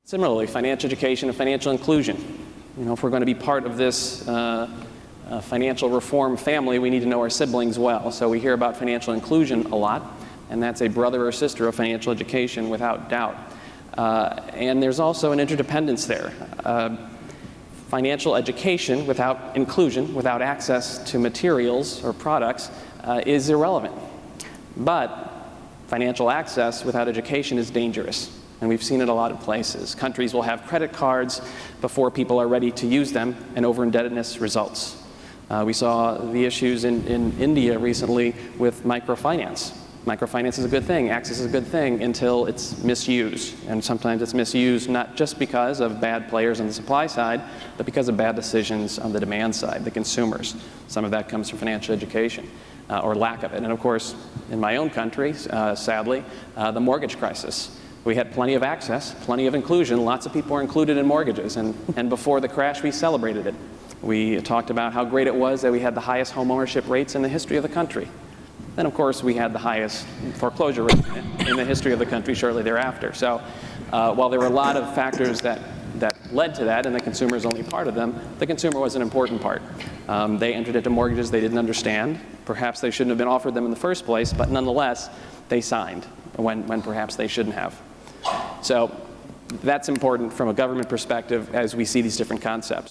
Similarly, financial education and financial inclusion. If we're going to be part of this financial reform family, we need to know our siblings well. So we hear about financial inclusion a lot, and that's a brother or sister of financial education without doubt. And there's also an interdependence there. Financial education without inclusion, without access to materials or products, is irrelevant. But financial access without education is dangerous. And we've seen it a lot of places. Countries will have credit cards before people are ready to use them, and over-indebtedness results. We saw the issues in India recently with microfinance. Microfinance is a good thing, access is a good thing until it's misused. And sometimes it's misused not just because of bad players on the supply side, but because of bad decisions on the demand side, the consumers. Some of that comes from financial education, or lack of it. And of course, in my own country, sadly, the mortgage crisis. We had plenty of access, plenty of inclusion. Lots of people were included in mortgages. And before the crash, we celebrated it. We talked about how great it was that we had the highest home ownership rates in the history of the country. Then, of course, we had the highest foreclosure rate in the history of the country shortly thereafter. So while there were a lot of factors that led to that, and the consumer is only part of them, the consumer was an important part. They entered into mortgages they didn't understand. Perhaps they shouldn't have been offered them in the first place, but nonetheless, they signed when perhaps they shouldn't have. So that's important from a government perspective as we see these different concepts.